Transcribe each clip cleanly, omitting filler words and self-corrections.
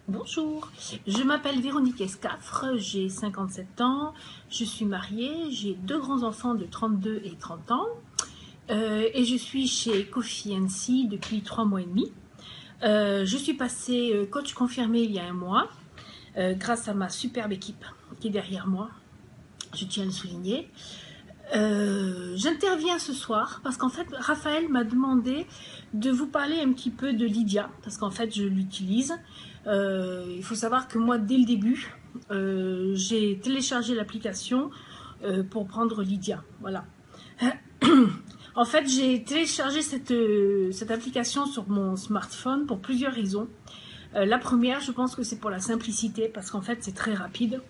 Bonjour, je m'appelle Véronique Escafre, j'ai 57 ans, je suis mariée, j'ai deux grands-enfants de 32 et 30 ans et je suis chez Coffee & Sea depuis 3 mois et demi. Je suis passée coach confirmé il y a un mois grâce à ma superbe équipe qui est derrière moi, je tiens à le souligner. J'interviens ce soir parce qu'en fait Raphaël m'a demandé de vous parler un petit peu de Lydia parce qu'en fait je l'utilise. Il faut savoir que moi dès le début j'ai téléchargé l'application pour prendre Lydia, voilà. En fait j'ai téléchargé cette application sur mon smartphone pour plusieurs raisons. La première, je pense que c'est pour la simplicité parce qu'en fait c'est très rapide.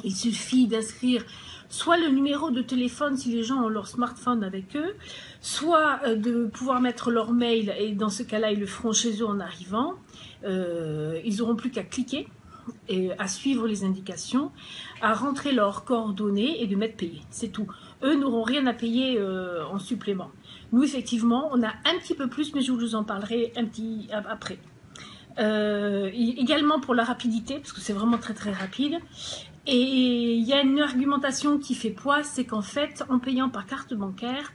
Il suffit d'inscrire soit le numéro de téléphone si les gens ont leur smartphone avec eux, soit de pouvoir mettre leur mail, et dans ce cas-là, ils le feront chez eux en arrivant. Ils n'auront plus qu'à cliquer et à suivre les indications, à rentrer leurs coordonnées et de mettre payer. C'est tout. Eux n'auront rien à payer en supplément. Nous, effectivement, on a un petit peu plus, mais je vous en parlerai un petit après. Également pour la rapidité, parce que c'est vraiment très très rapide. Et il y a une argumentation qui fait poids, c'est qu'en fait, en payant par carte bancaire,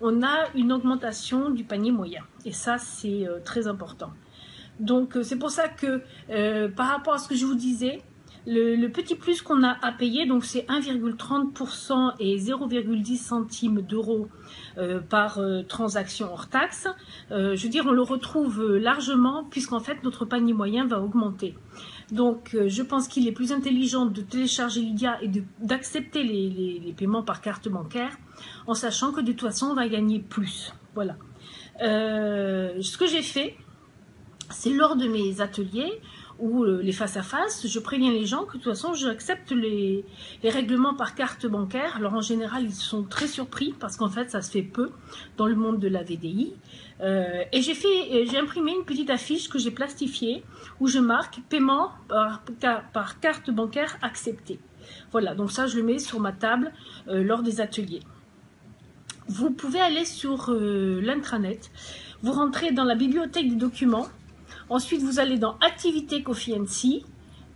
on a une augmentation du panier moyen. Et ça, c'est très important. Donc, c'est pour ça que, par rapport à ce que je vous disais, le petit plus qu'on a à payer, donc c'est 1,30% et 0,10 centimes d'euros par transaction hors taxe. Je veux dire, on le retrouve largement puisqu'en fait, notre panier moyen va augmenter. Donc, je pense qu'il est plus intelligent de télécharger Lydia et d'accepter les paiements par carte bancaire en sachant que de toute façon, on va gagner plus. Voilà. Ce que j'ai fait, c'est lors de mes ateliers ou les face-à-face, je préviens les gens que de toute façon, j'accepte les règlements par carte bancaire. Alors, en général, ils sont très surpris parce qu'en fait, ça se fait peu dans le monde de la VDI. Et j'ai imprimé une petite affiche que j'ai plastifiée où je marque paiement par carte bancaire accepté. Voilà, donc ça, je le mets sur ma table lors des ateliers. Vous pouvez aller sur l'intranet, vous rentrez dans la bibliothèque des documents. Ensuite, vous allez dans Activité Coffee & Sea,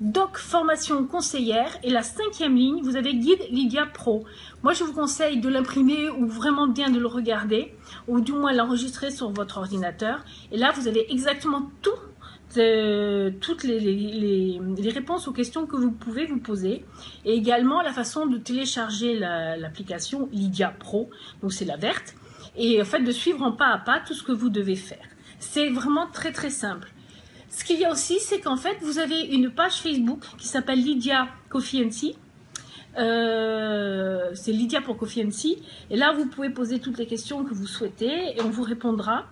Doc Formation conseillère et la 5e ligne, vous avez Guide Lydia Pro. Moi, je vous conseille de l'imprimer ou vraiment bien de le regarder ou du moins l'enregistrer sur votre ordinateur. Et là, vous avez exactement toutes les réponses aux questions que vous pouvez vous poser et également la façon de télécharger l'application Lydia Pro, donc c'est la verte, et en fait de suivre en pas à pas tout ce que vous devez faire. C'est vraiment très très simple. Ce qu'il y a aussi, c'est qu'en fait, vous avez une page Facebook qui s'appelle Lydia Coffee & Sea. C'est Lydia pour Coffee & Sea. Et là, vous pouvez poser toutes les questions que vous souhaitez et on vous répondra.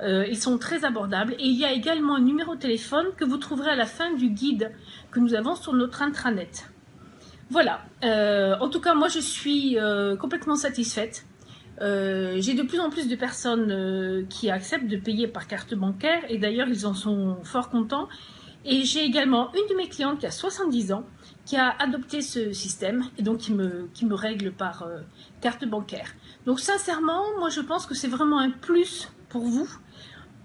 Ils sont très abordables. Et il y a également un numéro de téléphone que vous trouverez à la fin du guide que nous avons sur notre intranet. Voilà. En tout cas, moi, je suis complètement satisfaite. J'ai de plus en plus de personnes qui acceptent de payer par carte bancaire et d'ailleurs ils en sont fort contents. Et j'ai également une de mes clientes qui a 70 ans qui a adopté ce système et donc qui me règle par carte bancaire. Donc sincèrement, moi je pense que c'est vraiment un plus pour vous.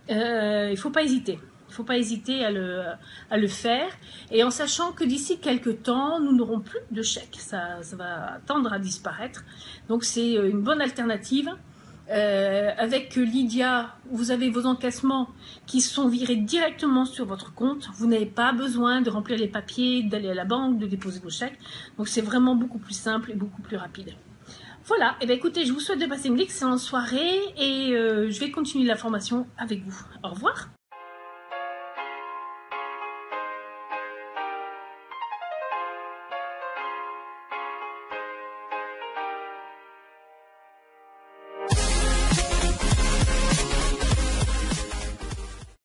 Il ne faut pas hésiter. Il ne faut pas hésiter à le faire et en sachant que d'ici quelques temps, nous n'aurons plus de chèques. Ça va tendre à disparaître. Donc c'est une bonne alternative. Avec Lydia, vous avez vos encaissements qui sont virés directement sur votre compte. Vous n'avez pas besoin de remplir les papiers, d'aller à la banque, de déposer vos chèques. Donc c'est vraiment beaucoup plus simple et beaucoup plus rapide. Voilà, et bien écoutez, je vous souhaite de passer une excellente soirée et je vais continuer la formation avec vous. Au revoir.